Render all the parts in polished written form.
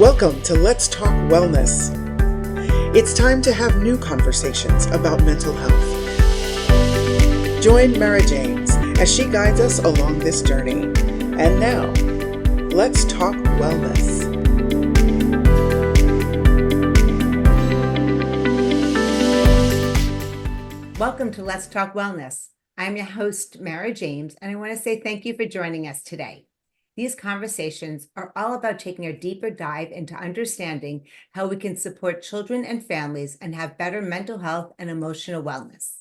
Welcome to Let's Talk Wellness. It's time to have new conversations about mental health. Join Mara James as she guides us along this journey. And now, let's talk wellness. Welcome to Let's Talk Wellness. I'm your host, Mara James, and I want to say thank you for joining us today. These conversations are all about taking a deeper dive into understanding how we can support children and families and have better mental health and emotional wellness.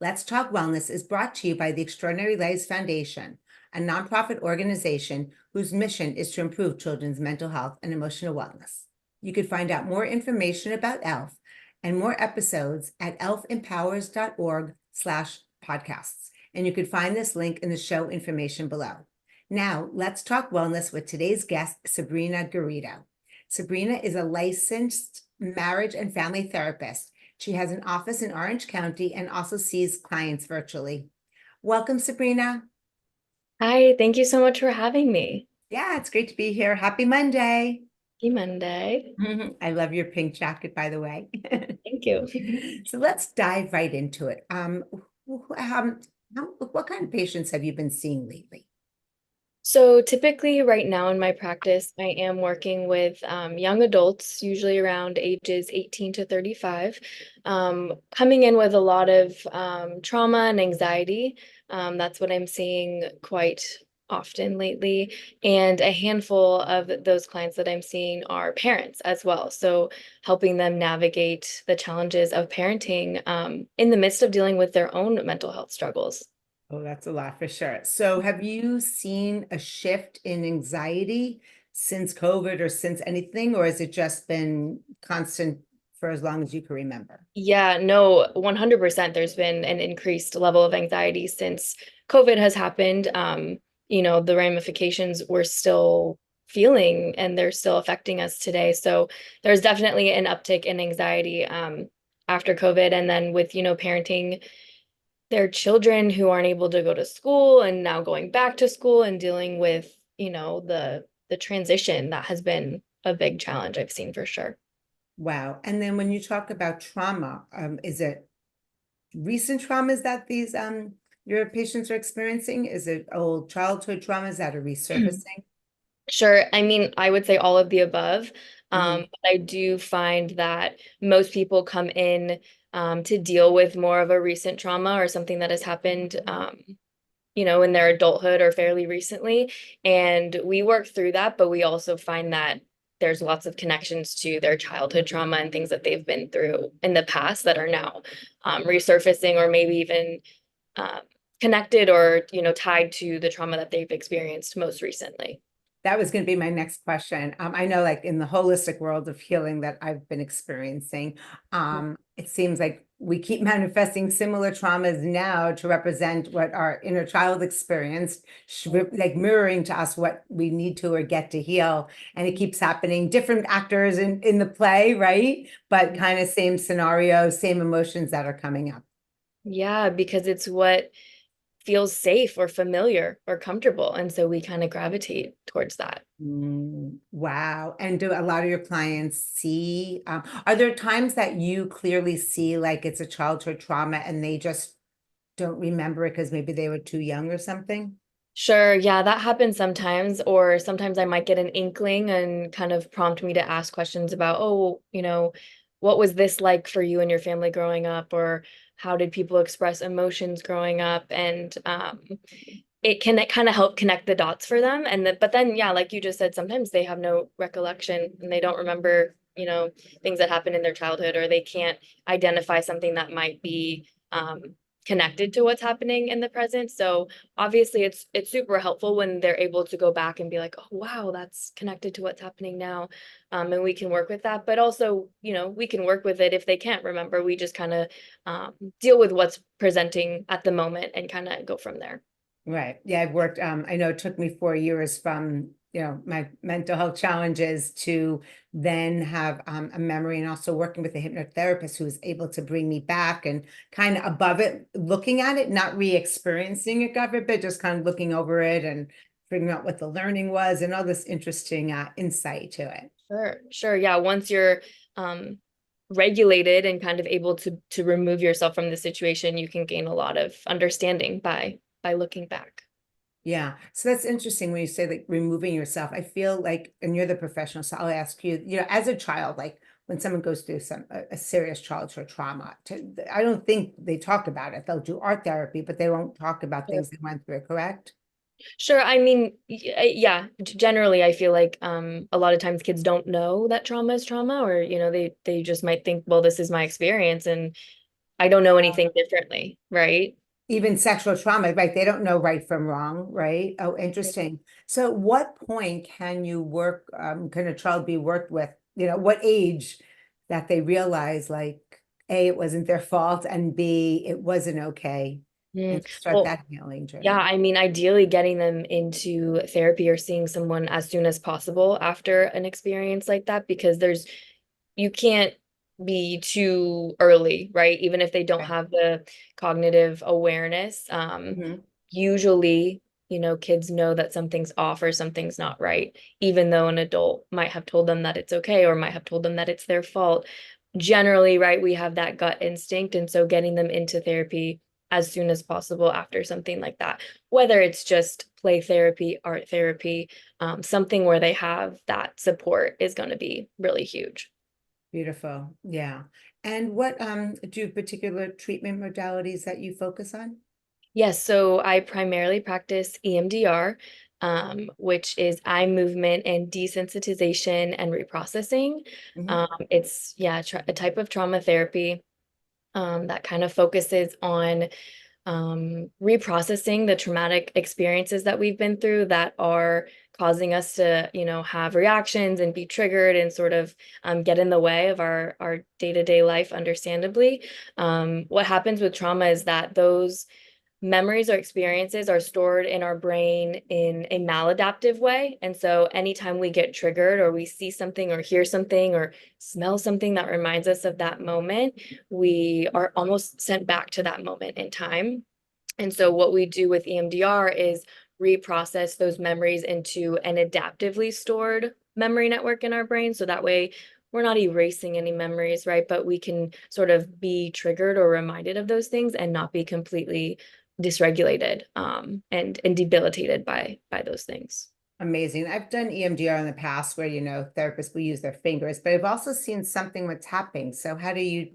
Let's Talk Wellness is brought to you by the Extraordinary Lives Foundation, a nonprofit organization whose mission is to improve children's mental health and emotional wellness. You can find out more information about ELF and more episodes at elfempowers.org/podcasts. And you can find this link in the show information below. Now, let's talk wellness with today's guest, Sabrina Garrido. Sabrina is a licensed marriage and family therapist. She has an office in Orange County and also sees clients virtually. Welcome, Sabrina. Hi, thank you so much for having me. Yeah, it's great to be here. Happy Monday. Happy Monday. I love your pink jacket, by the way. Thank you. So let's dive right into it. What kind of patients have you been seeing lately? So typically right now in my practice, I am working with young adults, usually around ages 18 to 35, coming in with a lot of trauma and anxiety. That's what I'm seeing quite often lately. And a handful of those clients that I'm seeing are parents as well. So helping them navigate the challenges of parenting in the midst of dealing with their own mental health struggles. Oh, that's a lot for sure. So have you seen a shift in anxiety since COVID or since anything, or has it just been constant for as long as you can remember? Yeah, no, 100%. There's been an increased level of anxiety since COVID has happened. The ramifications we're still feeling and they're still affecting us today. So there's definitely an uptick in anxiety after COVID. And then with, parenting their children who aren't able to go to school and now going back to school and dealing with, the transition, that has been a big challenge I've seen for sure. Wow. And then when you talk about trauma, is it recent traumas that these your patients are experiencing? Is it old childhood traumas that are resurfacing? Sure. I mean, I would say all of the above. Mhm. But I do find that most people come in to deal with more of a recent trauma or something that has happened, in their adulthood or fairly recently. And we work through that, but we also find that there's lots of connections to their childhood trauma and things that they've been through in the past that are now resurfacing or maybe even connected or, tied to the trauma that they've experienced most recently. That was going to be my next question. I know, like in the holistic world of healing that I've been experiencing, it seems like we keep manifesting similar traumas now to represent what our inner child experienced, like mirroring to us what we need to or get to heal. And it keeps happening. Different actors in the play, right? But kind of same scenario, same emotions that are coming up. Yeah, because it's what feels safe or familiar or comfortable. And so we kind of gravitate towards that. Wow. And do a lot of your clients see, are there times that you clearly see like it's a childhood trauma and they just don't remember it because maybe they were too young or something? Sure. Yeah, that happens sometimes. Or sometimes I might get an inkling and kind of prompt me to ask questions about, oh, what was this like for you and your family growing up? Or how did people express emotions growing up? And it can kind of help connect the dots for them. But then, yeah, like you just said, sometimes they have no recollection and they don't remember, things that happened in their childhood, or they can't identify something that might be connected to what's happening in the present. So obviously it's super helpful when they're able to go back and be like, oh wow, that's connected to what's happening now. And we can work with that. But also, we can work with it if they can't remember. We just kind of deal with what's presenting at the moment and kind of go from there. Right. Yeah, I've worked, I know it took me 4 years from, my mental health challenges to then have a memory, and also working with a hypnotherapist who was able to bring me back and kind of above it, looking at it, not re-experiencing it of it, but just kind of looking over it and figuring out what the learning was and all this interesting insight to it. Sure. Yeah. Once you're um, regulated and kind of able to remove yourself from the situation, you can gain a lot of understanding by looking back. Yeah. So that's interesting when you say like removing yourself. I feel like, and you're the professional, so I'll ask you, as a child, like when someone goes through a serious childhood trauma, I don't think they talk about it. They'll do art therapy, but they won't talk about Sure. things they went through, correct? Sure. I mean, yeah, generally I feel like a lot of times kids don't know that trauma is trauma, or they just might think, well, this is my experience and I don't know anything differently, right? Even sexual trauma, right? They don't know right from wrong, right? Oh, interesting. So what point can you work, can a child be worked with, what age that they realize like A, it wasn't their fault, and B, it wasn't okay, and Mm. start Well, that healing yeah, journey. I mean, ideally getting them into therapy or seeing someone as soon as possible after an experience like that, because you can't be too early, right? Even if they don't Okay. have the cognitive awareness. Mhm. Usually, kids know that something's off or something's not right, even though an adult might have told them that it's okay or might have told them that it's their fault. Generally, right, we have that gut instinct. And so getting them into therapy as soon as possible after something like that, whether it's just play therapy, art therapy, something where they have that support is going to be really huge. Beautiful. Yeah. And what do particular treatment modalities that you focus on? Yes, so I primarily practice EMDR, which is eye movement and desensitization and reprocessing. Mhm. It's a type of trauma therapy that kind of focuses on reprocessing the traumatic experiences that we've been through that are causing us to, have reactions and be triggered and sort of get in the way of our day-to-day life, understandably. What happens with trauma is that those memories or experiences are stored in our brain in a maladaptive way. And so anytime we get triggered or we see something or hear something or smell something that reminds us of that moment, we are almost sent back to that moment in time. And so what we do with EMDR is reprocess those memories into an adaptively stored memory network in our brain. So that way we're not erasing any memories, right? But we can sort of be triggered or reminded of those things and not be completely dysregulated and debilitated by those things. Amazing. I've done EMDR in the past where, therapists will use their fingers, but I've also seen something with tapping. So how do you,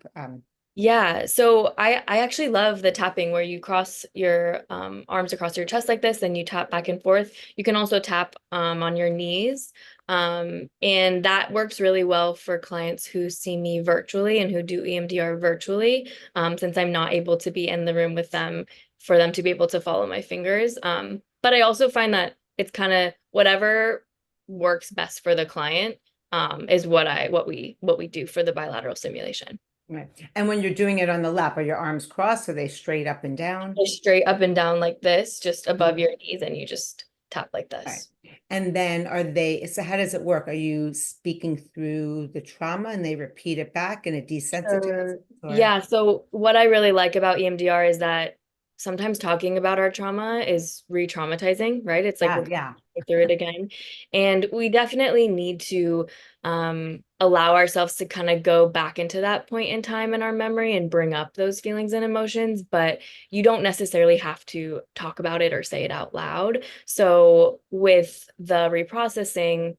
Yeah, so I actually love the tapping where you cross your arms across your chest like this, and you tap back and forth. You can also tap on your knees, and that works really well for clients who see me virtually and who do EMDR virtually, since I'm not able to be in the room with them for them to be able to follow my fingers. But I also find that it's kind of whatever works best for the client, is what we do for the bilateral stimulation. right. And when you're doing it on the lap, are your arms crossed? Are they straight up and down? Go straight up and down like this, just above Mhm. your knees, and you just tap like Right. this. And then so how does it work? Are you speaking through the trauma and they repeat it back and it desensitizes Sure. or? Yeah, so what I really like about EMDR is that sometimes talking about our trauma is re-traumatizing, right? It's like we're Yeah, yeah. going through it again. And we definitely need to allow ourselves to kind of go back into that point in time in our memory and bring up those feelings and emotions, but you don't necessarily have to talk about it or say it out loud. So with the reprocessing,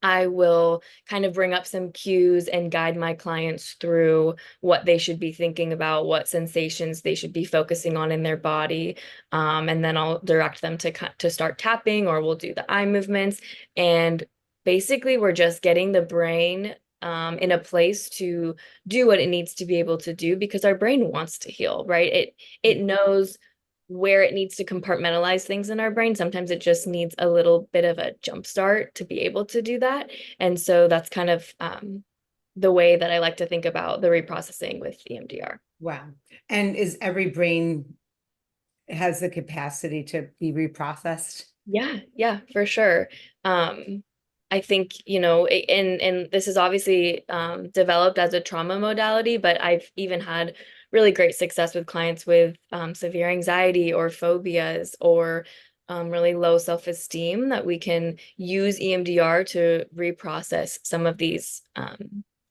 I will kind of bring up some cues and guide my clients through what they should be thinking about, what sensations they should be focusing on in their body. And then I'll direct them to start tapping, or we'll do the eye movements. And basically, we're just getting the brain in a place to do what it needs to be able to do, because our brain wants to heal, right? It knows where it needs to compartmentalize things in our brain. Sometimes it just needs a little bit of a jump start to be able to do that. And so that's kind of the way that I like to think about the reprocessing with EMDR. Wow. And is every brain has the capacity to be reprocessed? Yeah, for sure. I think, and this is obviously developed as a trauma modality, but I've even had really great success with clients with severe anxiety or phobias or really low self-esteem, that we can use EMDR to reprocess some of these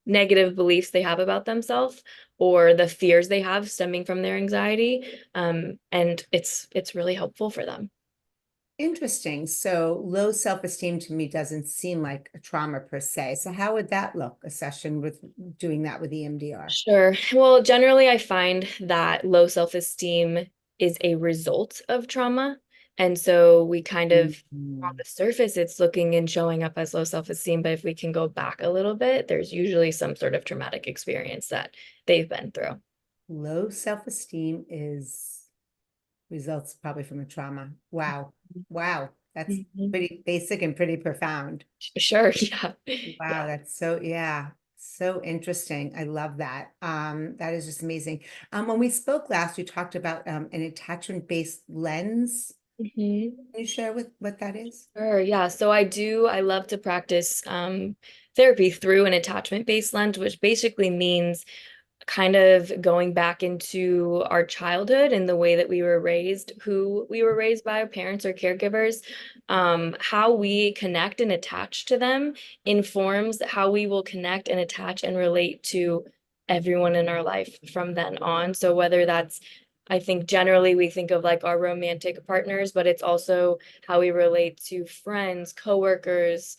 negative beliefs they have about themselves or the fears they have stemming from their anxiety. And it's really helpful for them. Interesting. So low self-esteem to me doesn't seem like a trauma per se. So how would that look, a session with doing that with EMDR? Sure. Well, generally, I find that low self-esteem is a result of trauma. And so we kind of, on Mhm. the surface, it's looking and showing up as low self-esteem. But if we can go back a little bit, there's usually some sort of traumatic experience that they've been through. Low self-esteem is results probably from a trauma. Wow. Wow. That's Mhm. pretty basic and pretty profound. Sure. Yeah. Wow, Yeah. that's so, yeah, so interesting. I love that. That is just amazing. When we spoke last, we talked about an attachment-based lens. Mhm. Can you share what that is? Sure, yeah. So I love to practice therapy through an attachment-based lens, which basically means kind of going back into our childhood and the way that we were raised, who we were raised by, our parents or caregivers, how we connect and attach to them informs how we will connect and attach and relate to everyone in our life from then on. So whether that's, I think generally we think of like our romantic partners, but it's also how we relate to friends, coworkers,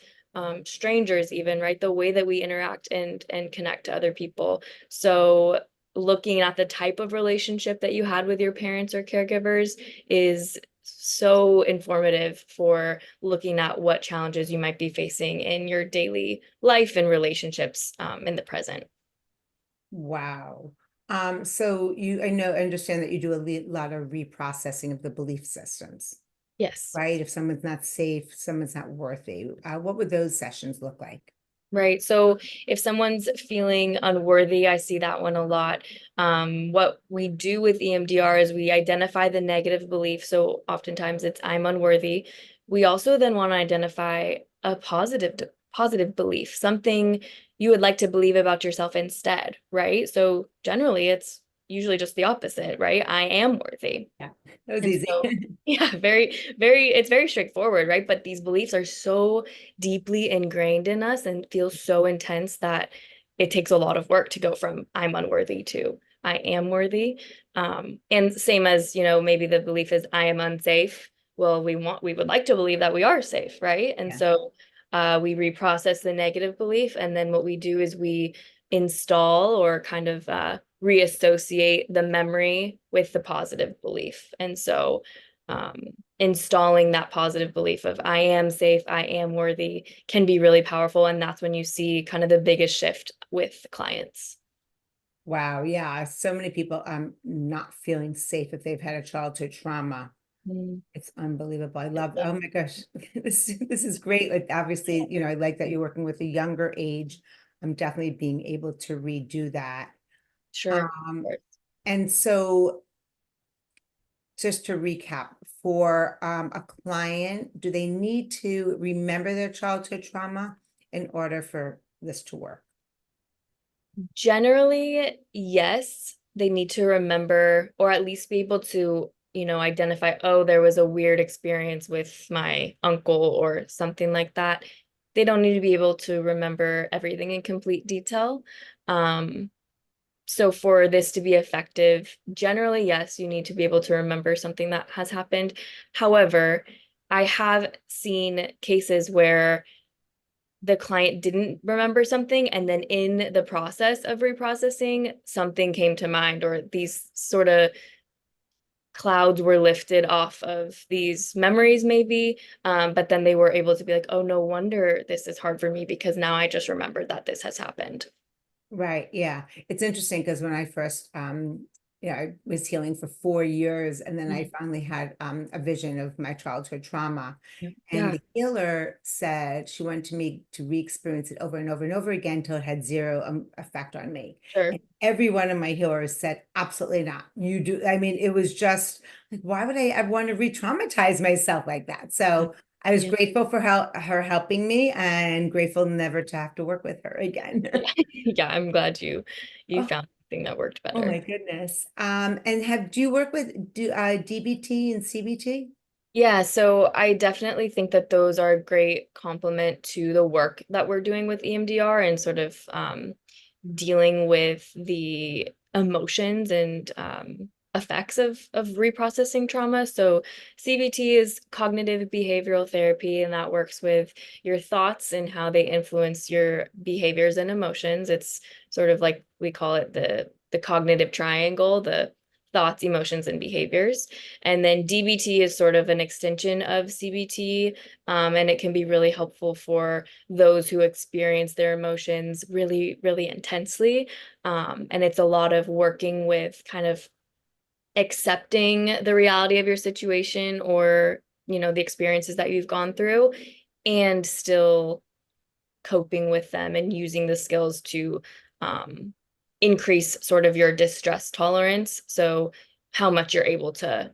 strangers even, right? The way that we interact and connect to other people. So looking at the type of relationship that you had with your parents or caregivers is so informative for looking at what challenges you might be facing in your daily life and relationships in the present. Wow. So I understand that you do a lot of reprocessing of the belief systems, Yes. right? If someone's not safe, someone's not worthy. What would those sessions look like? Right. So if someone's feeling unworthy, I see that one a lot. What we do with EMDR is we identify the negative belief. So oftentimes it's I'm unworthy. We also then want to identify a positive belief, something you would like to believe about yourself instead, right? So generally it's usually just the opposite, right? I am worthy. Yeah, that was And easy. so, yeah, it's very straightforward, right? But these beliefs are so deeply ingrained in us and feel so intense that it takes a lot of work to go from I'm unworthy to I am worthy. And same as, maybe the belief is I am unsafe. Well, we would like to believe that we are safe, right? And Yeah. so we reprocess the negative belief. And then what we do is we install or kind of reassociate the memory with the positive belief. And so um, installing that positive belief of I am safe, I am worthy can be really powerful. And that's when you see kind of the biggest shift with clients. Wow. Yeah. So many people not feeling safe if they've had a childhood trauma. Mm. It's unbelievable. I love, oh my gosh, this is great. Like obviously, I like that you're working with a younger age. I'm definitely being able to redo that. Sure. Of Um, course. and so just to recap, for a client, do they need to remember their childhood trauma in order for this to work? Generally, yes, they need to remember or at least be able to, identify, oh, there was a weird experience with my uncle or something like that. They don't need to be able to remember everything in complete detail. Um, so for this to be effective, generally, yes, you need to be able to remember something that has happened. However, I have seen cases where the client didn't remember something, and then in the process of reprocessing, something came to mind, or these sort of clouds were lifted off of these memories, maybe. But then they were able to be like, oh, no wonder this is hard for me because now I just remembered that this has happened. Right. Yeah. It's interesting because when I first, I was healing for 4 years and then I finally had a vision of my childhood trauma. And Yeah, the healer said she wanted me to re-experience it over and over and over again until it had zero effect on me. sure. And every one of my healers said, absolutely not. You do. I mean, it was just like, why would I want to re-traumatize myself like that? So I was Yeah. grateful for her helping me and grateful never to have to work with her again. Yeah, I'm glad you Oh, found something that worked oh better. my goodness. And do you work with DBT and CBT? Yeah, so I definitely think that those are a great complement to the work that we're doing with EMDR and sort of dealing with the emotions and effects of reprocessing trauma. So CBT is cognitive behavioral therapy, and that works with your thoughts and how they influence your behaviors and emotions. It's sort of like we call it the cognitive triangle, the thoughts, emotions, and behaviors. And then DBT is sort of an extension of CBT, and it can be really helpful for those who experience their emotions really, really intensely. And it's a lot of working with kind of accepting the reality of your situation or, the experiences that you've gone through and still coping with them and using the skills to um, increase sort of your distress tolerance. So how much you're able to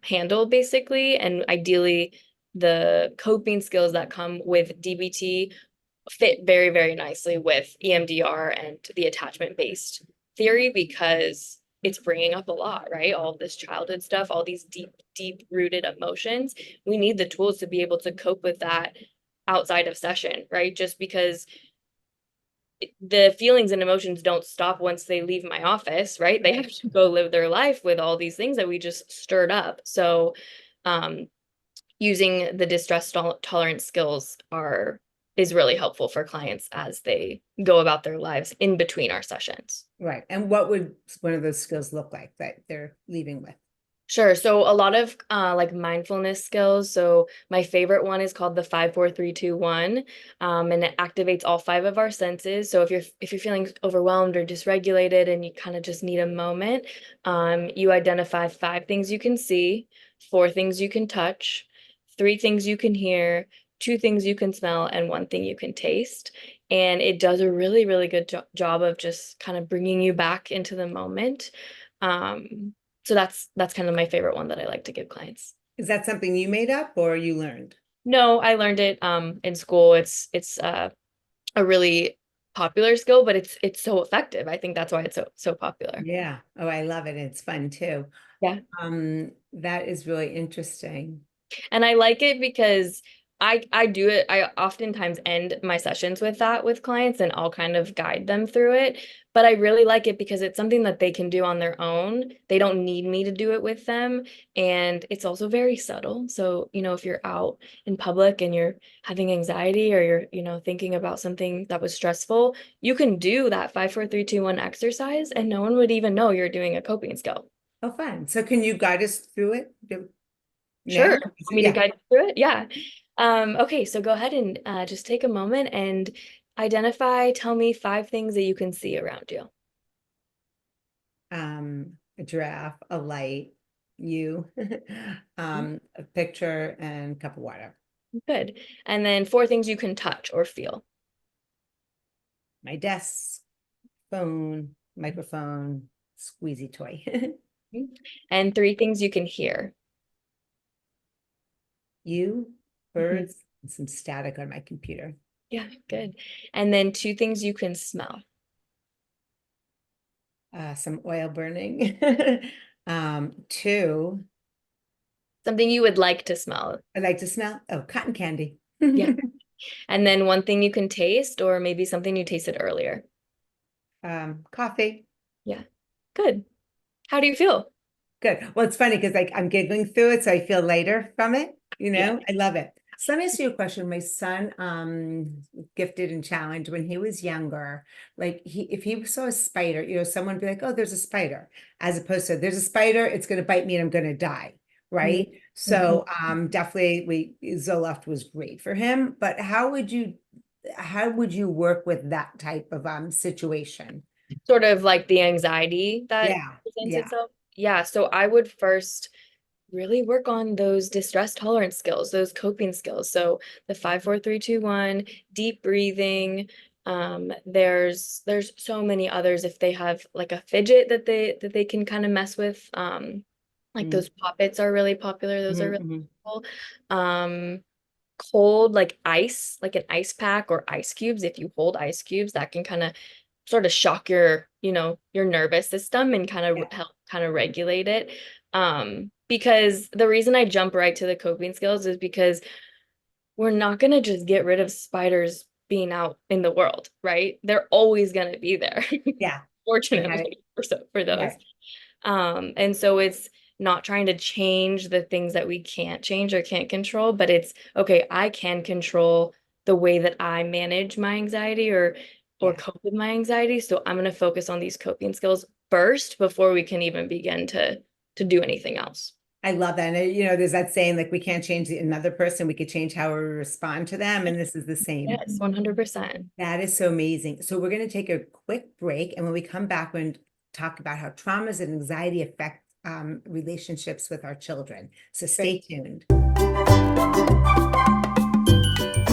handle basically. And ideally, the coping skills that come with DBT fit very, very nicely with EMDR and the attachment-based theory because it's bringing up a lot, right? All of this childhood stuff, all these deep, deep rooted emotions. We need the tools to be able to cope with that outside of session, right? Just because the feelings and emotions don't stop once they leave my office, right? They have to go live their life with all these things that we just stirred up. So, um, using the distress tolerance skills is really helpful for clients as they go about their lives in between our sessions. Right. And what would one of those skills look like that they're leaving with? Sure. So a lot of like mindfulness skills. So my favorite one is called the 5 4 3 2 1, and it activates all five of our senses. So if you're feeling overwhelmed or dysregulated and you kind of just need a moment, you identify 5 things you can see, 4 things you can touch, 3 things you can hear, 2 things you can smell, and 1 thing you can taste. And it does a really, really good job of just kind of bringing you back into the moment. Um, so that's kind of my favorite one that I like to give clients. Is that something you made up or you learned? No, I learned it in school. It's a really popular skill, but it's so effective. I think that's why it's so popular. Yeah. Oh, I love it. It's fun too. Yeah. That is really interesting. And I like it because I do it. I oftentimes end my sessions with that with clients and I'll kind of guide them through it. But I really like it because it's something that they can do on their own. They don't need me to do it with them. And it's also very subtle. So, if you're out in public and you're having anxiety or you're, thinking about something that was stressful, you can do that 5 4 3 2 1 exercise and no one would even know you're doing a coping skill. Oh, fun. So can you guide us through it Sure. now? Want me to Yeah. guide you through it? Yeah. Okay, so go ahead and just take a moment and tell me 5 things that you can see around you. A giraffe, a light, you, a picture and a cup of water. Good. And then 4 things you can touch or feel. My desk, phone, microphone, squeezy toy. Mhm. And 3 things you can hear. You, Mhm. birds, and some static on my computer. Yeah, good. And then 2 things you can smell. Some oil burning. Two, Something you would like to smell. I like to smell, oh, cotton candy. Yeah. And then 1 thing you can taste, or maybe something you tasted earlier. Coffee. Yeah. Good. How do you feel? Good. Well, it's funny because like I'm giggling through it, so I feel lighter from it. Yeah. I love it. So let me ask you a question. My son, gifted and challenged when he was younger, like if he saw a spider, someone would be like, "Oh, there's a spider," as opposed to "There's a spider, it's going to bite me and I'm going to die." Right. Mhm. So, definitely, Zoloft was great for him. But how would you work with that type of situation? Sort of like the anxiety that Yeah. presents Yeah. itself. Yeah, so I would first really work on those distress tolerance skills, those coping skills. So the 5 4 3 2 1, deep breathing. There's so many others if they have like a fidget that they can kind of mess with. Like Mm-hmm. those poppets are really popular. Those are really Mm-hmm. cool. Um, Cold like ice, like an ice pack or ice cubes. If you hold ice cubes, that can kind of sort of shock your nervous system and kind of Yeah. help kind of regulate it. because the reason I jump right to the coping skills is because we're not going to just get rid of spiders being out in the world, right? They're always going to be there, Yeah. fortunately, for those. Right. And so it's not trying to change the things that we can't change or can't control, but it's okay, I can control the way that I manage my anxiety or Yeah. cope with my anxiety. So I'm going to focus on these coping skills first before we can even begin to do anything else. I love that. And, there's that saying, like, we can't change another person. We could change how we respond to them. And this is the same. Yes, 100%. That is so amazing. So we're going to take a quick break. And when we come back, we're going to talk about how traumas and anxiety affect relationships with our children. So stay tuned.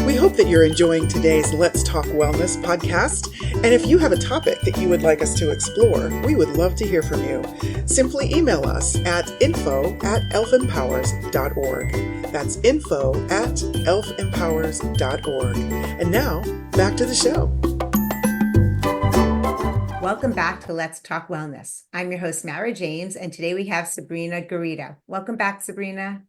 We hope that you're enjoying today's Let's Talk Wellness podcast. And if you have a topic that you would like us to explore, we would love to hear from you. Simply email us at info@elfempowers.org. That's info@elfempowers.org. And now, back to the show. Welcome back to Let's Talk Wellness. I'm your host, Mara James, and today we have Sabrina Garrido. Welcome back, Sabrina.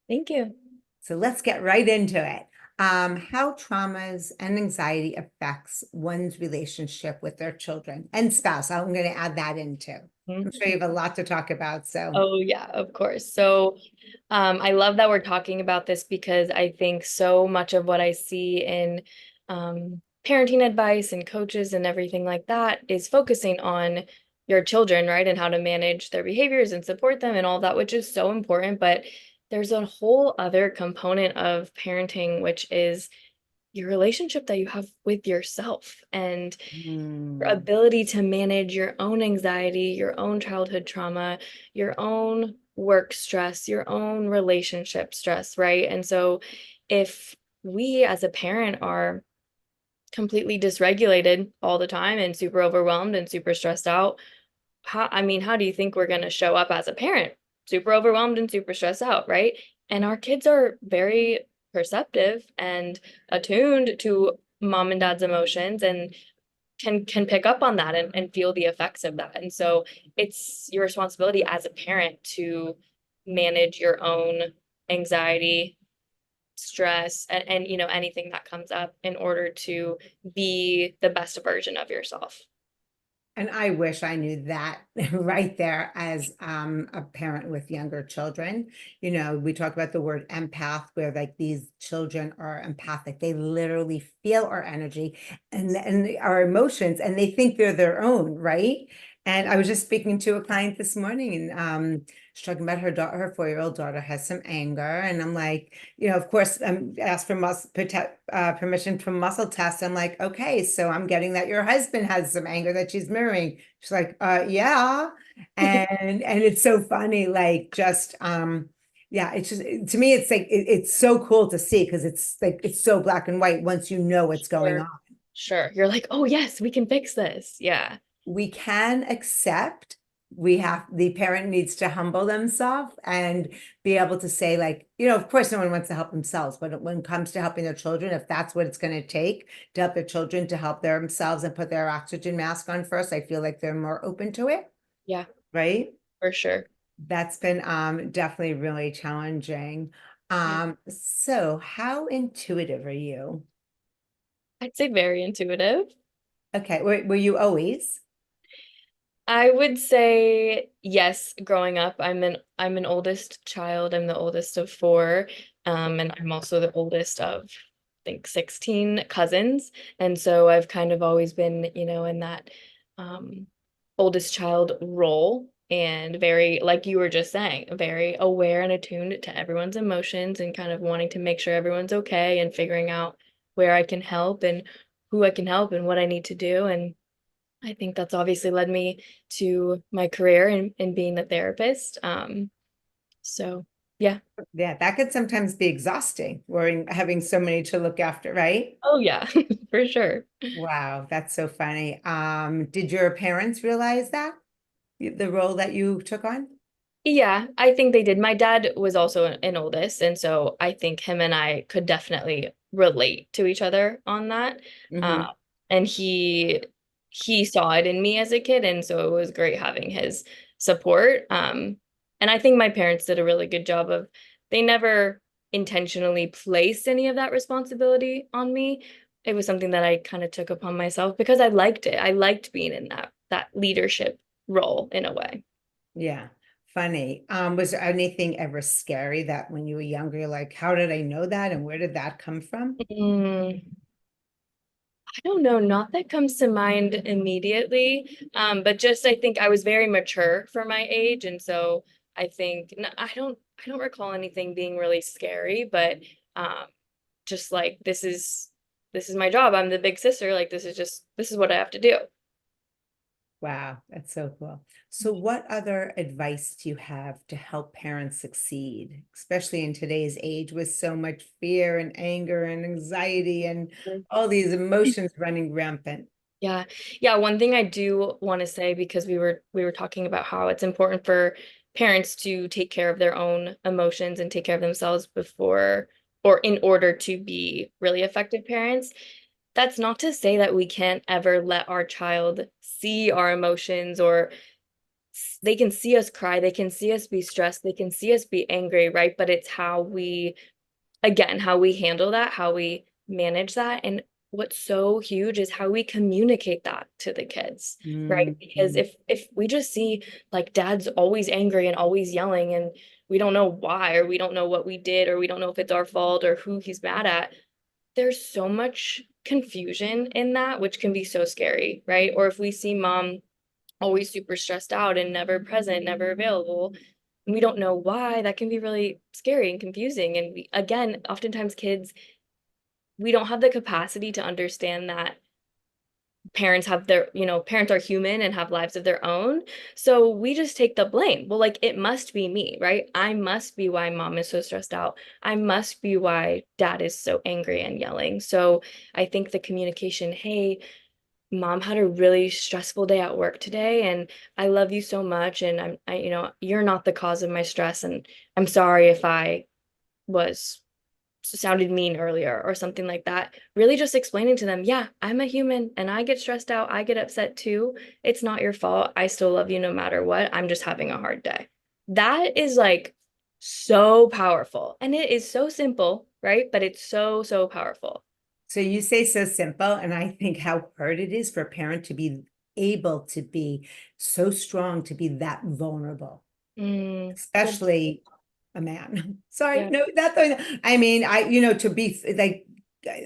Thank you. So let's get right into it. How traumas and anxiety affects one's relationship with their children and spouse. I'm going to add that in too. I'm sure you have a lot to talk about. So, oh yeah, of course. So I love that we're talking about this because I think so much of what I see in parenting advice and coaches and everything like that is focusing on your children, right? And how to manage their behaviors and support them and all of that, which is so important. But there's a whole other component of parenting, which is your relationship that you have with yourself and your ability to manage your own anxiety, your own childhood trauma, your own work stress, your own relationship stress, right? And so if we as a parent are completely dysregulated all the time and super overwhelmed and super stressed out, how do you think we're going to show up as a parent? Super overwhelmed and super stressed out, right? And our kids are very perceptive and attuned to mom and dad's emotions and can pick up on that and feel the effects of that. And so it's your responsibility as a parent to manage your own anxiety, stress, and anything that comes up in order to be the best version of yourself. And I wish I knew that right there as a parent with younger children. We talk about the word empath, where like these children are empathic. They literally feel our energy and our emotions, and they think they're their own, right? And I was just speaking to a client this morning, and she's talking about her daughter, her 4-year-old daughter has some anger, and I'm like, of course, asked for permission from muscle tests. I'm like, okay, so I'm getting that your husband has some anger that she's mirroring. She's like, yeah, and it's so funny, like just yeah, it's just to me, it's like it's so cool to see because it's like it's so black and white once you know what's going on. Sure. You're like, oh yes, we can fix this. Yeah. We can accept, the parent needs to humble themselves and be able to say, like, of course no one wants to help themselves, but when it comes to helping their children, if that's what it's going to take to help their children to help themselves and put their oxygen mask on first, I feel like they're more open to it. Yeah, right? for sure. That's been definitely really challenging. So how intuitive are you? I'd say very intuitive. Okay, were you always? I would say yes, growing up. I'm an oldest child. I'm the oldest of four. And I'm also the oldest of, I think, 16 cousins. And so I've kind of always been, in that oldest child role and very, like you were just saying, very aware and attuned to everyone's emotions and kind of wanting to make sure everyone's okay and figuring out where I can help and who I can help and what I need to do. And I think that's obviously led me to my career in being a therapist. So yeah. Yeah, that could sometimes be exhausting, worrying, having so many to look after, right? Oh yeah, for sure. Wow, that's so funny. Did your parents realize that, the role that you took on? Yeah, I think they did. My dad was also an oldest, and so I think him and I could definitely relate to each other on that. Mhm. And he saw it in me as a kid, and so it was great having his support. And I think my parents did a really good job of, they never intentionally placed any of that responsibility on me. It was something that I kind of took upon myself because I liked it. I liked being in that leadership role in a way. Yeah. Funny. Was there anything ever scary that when you were younger, you're like, how did I know that? And where did that come from? Mm, I don't know, not that comes to mind immediately. But just I think I was very mature for my age, and so I think I don't recall anything being really scary, but um, just like this is my job. I'm the big sister. Like this is what I have to do. Wow, that's so cool. So what other advice do you have to help parents succeed, especially in today's age with so much fear and anger and anxiety and all these emotions running rampant? Yeah. Yeah, one thing I do want to say, because we were talking about how it's important for parents to take care of their own emotions and take care of themselves before or in order to be really effective parents. That's not to say that we can't ever let our child see our emotions, or they can see us cry, they can see us be stressed, they can see us be angry, right? But it's how we, again, how we handle that, how we manage that. And what's so huge is how we communicate that to the kids, right? Because Mhm. if we just see like dad's always angry and always yelling, and we don't know why, or we don't know what we did, or we don't know if it's our fault or who he's mad at, there's so much confusion in that, which can be so scary, right? Or if we see mom always super stressed out and never present, never available, and we don't know why, that can be really scary and confusing. And we, again, oftentimes kids, we don't have the capacity to understand that parents have their, parents are human and have lives of their own. So we just take the blame. Well, like it must be me, right? I must be why mom is so stressed out. I must be why dad is so angry and yelling. So I think the communication, hey, mom had a really stressful day at work today, and I love you so much, and you're not the cause of my stress, and I'm sorry if I was sounded mean earlier or something like that. Really just explaining to them, yeah, I'm a human and I get stressed out, I get upset too. It's not your fault. I still love you no matter what. I'm just having a hard day. That is like so powerful. And it is so simple, right? But it's so, so powerful. So you say so simple, and I think how hard it is for a parent to be able to be so strong, to be that vulnerable, Good. especially a man. Sorry, Yeah. no, I mean, to be like,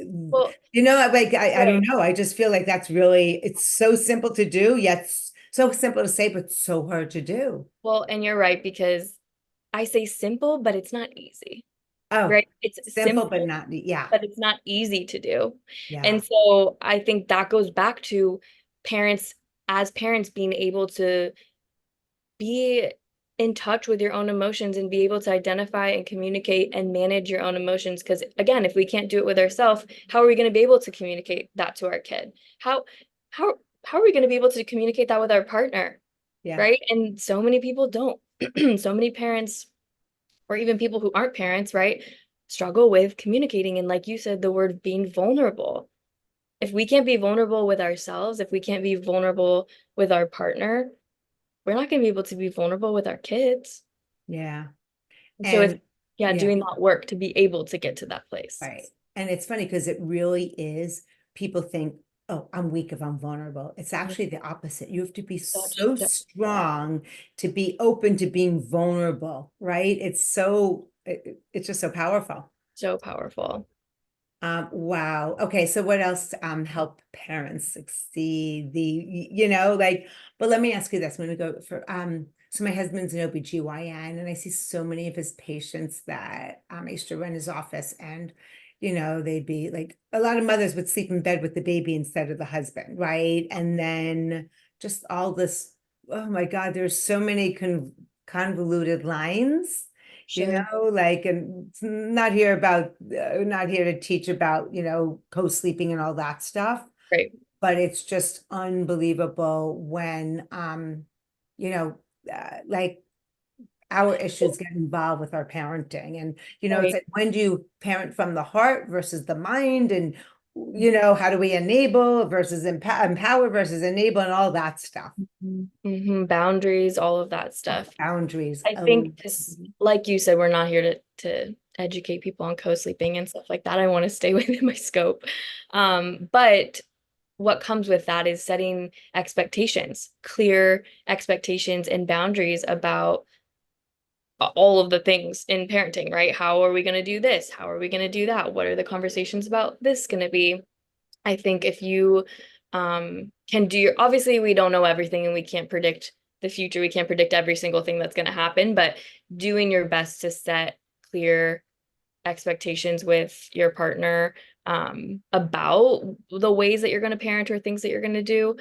Well, like, I right. don't know. I just feel like that's really, it's so simple to do, yet so simple to say, but so hard to do. Well, and you're right, because I say simple, but it's not easy, Oh, right? It's simple, but simple, not, yeah, but it's not easy to do. yeah, And so I think that goes back to parents, as parents, being able to be in touch with your own emotions and be able to identify and communicate and manage your own emotions. Because again, if we can't do it with ourselves, how are we going to be able to communicate that to our kid? How how are we going to be able to communicate that with our partner? yeah, Right? And so many people don't. So many parents, or even people who aren't parents, right, struggle with communicating. And like you said, the word being vulnerable. If we can't be vulnerable with ourselves, if we can't be vulnerable with our partner, we're not going to be able to be vulnerable with our kids. yeah. So it's, And yeah, yeah. doing that work to be able to get to that place. Right. And it's funny because it really is, people think, oh, I'm weak if I'm vulnerable. It's actually the opposite. You have to be Such, so strong to be open to being vulnerable, right? It's just so powerful. so powerful. Wow. Okay. So what else help parents succeed? Like, but let me ask you this. I'm gonna go for so my husband's an OBGYN, and I see so many of his patients that I used to run his office, and they'd be like, a lot of mothers would sleep in bed with the baby instead of the husband, right? And then just all this, oh my God, there's so many convoluted lines, Sure. like, and it's not here to teach about, co-sleeping and all that stuff, Great. but it's just unbelievable when, you know, like our issues get involved with our parenting. And, it's Right. like, when do you parent from the heart versus the mind? And how do we enable versus empower versus enable and all that stuff. Boundaries, all of that stuff. Boundaries. I think this, like you said, we're not here to educate people on co-sleeping and stuff like that. I want to stay within my scope. But what comes with that is setting expectations, clear expectations and boundaries about all of the things in parenting, right? How are we going to do this? How are we going to do that? What are the conversations about this going to be? I think if you can do your, obviously we don't know everything and we can't predict the future. We can't predict every single thing that's going to happen, but doing your best to set clear expectations with your partner about the ways that you're going to parent or things that you're going to do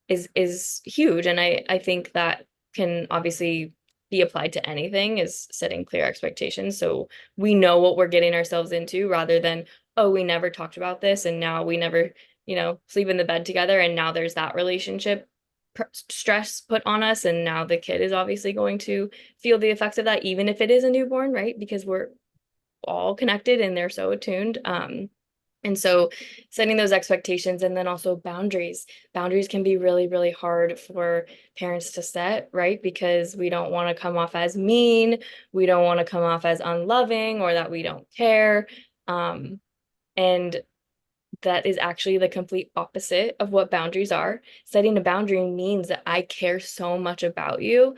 is huge. And I think that can obviously be applied to anything, is setting clear expectations. So we know what we're getting ourselves into, rather than, oh, we never talked about this and now we never, sleep in the bed together. And now there's that relationship stress put on us. And now the kid is obviously going to feel the effects of that, even if it is a newborn, right? Because we're all connected and they're so attuned. And so setting those expectations, and then also boundaries. Boundaries can be really, really hard for parents to set, right? Because we don't want to come off as mean. We don't want to come off as unloving or that we don't care. And that is actually the complete opposite of what boundaries are. Setting a boundary means that I care so much about you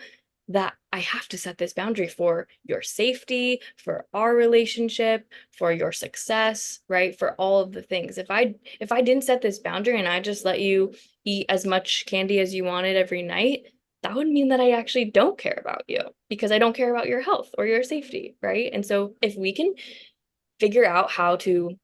that I have to set this boundary for your safety, for our relationship, for your success, right? For all of the things. If I didn't set this boundary and I just let you eat as much candy as you wanted every night, that would mean that I actually don't care about you, because I don't care about your health or your safety, right? And so if we can figure out how to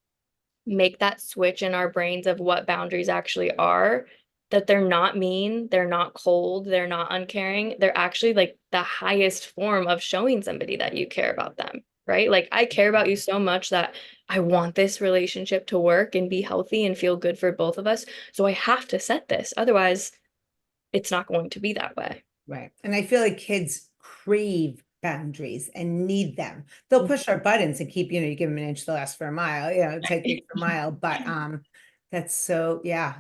make that switch in our brains of what boundaries actually are, that they're not mean, they're not cold, they're not uncaring, they're actually like the highest form of showing somebody that you care about them, right? Like, I care about you so much that I want this relationship to work and be healthy and feel good for both of us. So I have to set this. Otherwise, it's not going to be that way. Right. And I feel like kids crave boundaries and need them. They'll push our buttons and keep, you give them an inch, they'll ask for a mile, take the extra mile. But that's so, yeah,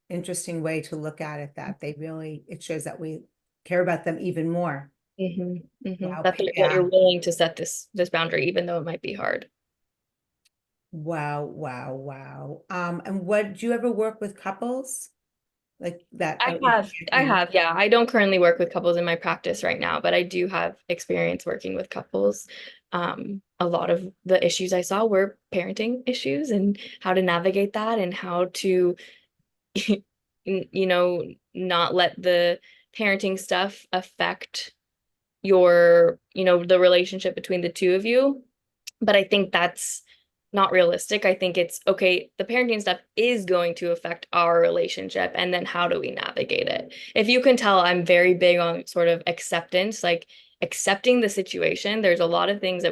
interesting way to look at it, that it shows that we care about them even more. Wow. That you're willing to set this boundary, even though it might be hard. Wow, wow, wow. And do you ever work with couples like that? I have, yeah. I don't currently work with couples in my practice right now, but I do have experience working with couples. A lot of the issues I saw were parenting issues and how to navigate that, and how to, not let the parenting stuff affect your, the relationship between the two of you. But I think that's not realistic. I think it's okay, the parenting stuff is going to affect our relationship, and then how do we navigate it? If you can tell, I'm very big on sort of acceptance, like accepting the situation. There's a lot of things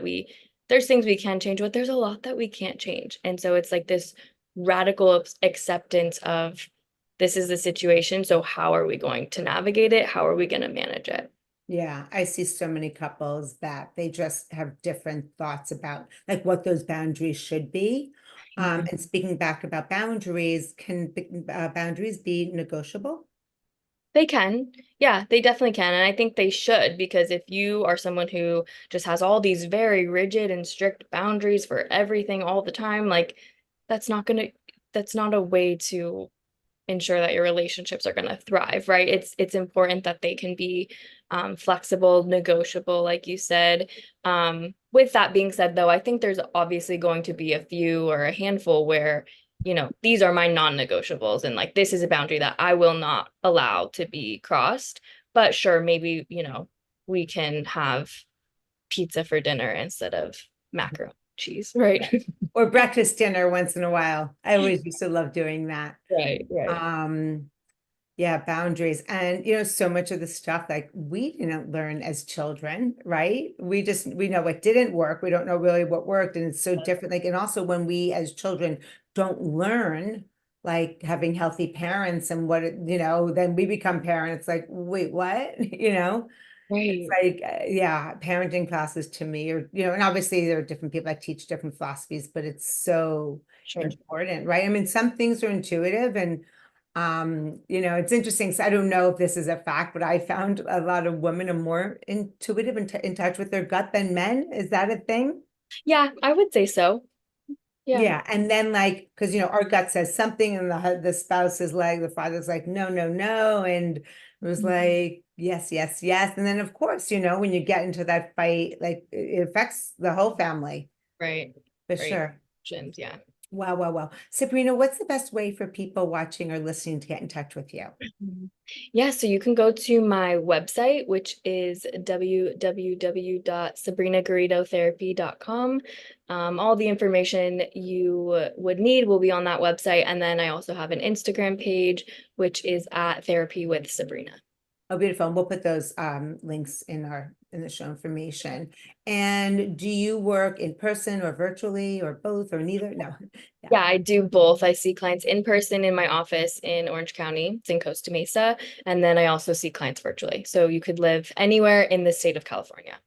there's things we can change, but there's a lot that we can't change. And so it's like this radical acceptance of, this is the situation, so how are we going to navigate it? How are we going to manage it? Yeah, I see so many couples that they just have different thoughts about like what those boundaries should be. And speaking back about boundaries, can boundaries be negotiable? They can. Yeah, they definitely can. And I think they should, because if you are someone who just has all these very rigid and strict boundaries for everything all the time, like that's not a way to ensure that your relationships are going to thrive, right? It's important that they can be flexible, negotiable, like you said. With that being said, though, I think there's obviously going to be a few or a handful where, these are my non-negotiables, and like this is a boundary that I will not allow to be crossed. But sure, maybe, we can have pizza for dinner instead of macaroni and cheese, right? Or breakfast dinner once in a while. I always used to love doing that. Right. Yeah, boundaries. And so much of the stuff like we didn't learn as children, right? We know what didn't work. We don't know really what worked. And it's so different. Like, and also when we as children don't learn, like having healthy parents and then we become parents like, wait, what? Right. Like, yeah, parenting classes to me are, and obviously there are different people that teach different philosophies, but it's so Sure. important, right? I mean, some things are intuitive and, it's interesting. So I don't know if this is a fact, but I found a lot of women are more intuitive and in touch with their gut than men. Is that a thing? Yeah, I would say so. Yeah. Yeah. And then like, because, our gut says something and the spouse is like, the father's like, no, no, no. And it was like, yes, yes, yes. And then of course, when you get into that fight, like it affects the whole family Right. for Right. sure. Yeah. Wow, wow, wow. Sabrina, what's the best way for people watching or listening to get in touch with you? Yeah, so you can go to my website, which is www.sabrinagarridotherapy.com. All the information you would need will be on that website. And then I also have an Instagram page, which is at Therapy with Sabrina. Oh, beautiful. And we'll put those links in the show information. And do you work in person or virtually or both or neither? No. Yeah, I do both. I see clients in person in my office in Orange County. It's in Costa Mesa. And then I also see clients virtually. So you could live anywhere in the state of California.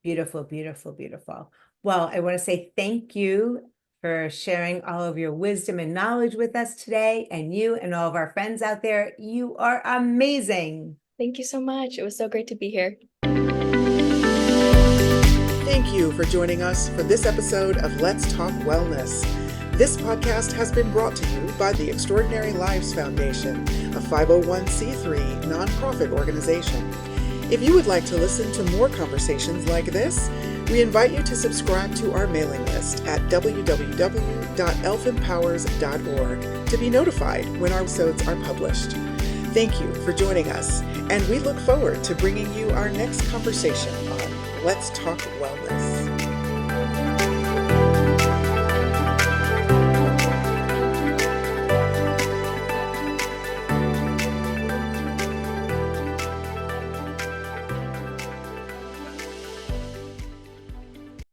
Beautiful, beautiful, beautiful. Well, I want to say thank you for sharing all of your wisdom and knowledge with us today. And you and all of our friends out there, you are amazing. Thank you so much. It was so great to be here. Thank you for joining us for this episode of Let's Talk Wellness. This podcast has been brought to you by the Extraordinary Lives Foundation, a 501c3 nonprofit organization. If you would like to listen to more conversations like this, we invite you to subscribe to our mailing list at www.elfempowers.org to be notified when our episodes are published. Thank you for joining us, and we look forward to bringing you our next conversation on Let's Talk Wellness.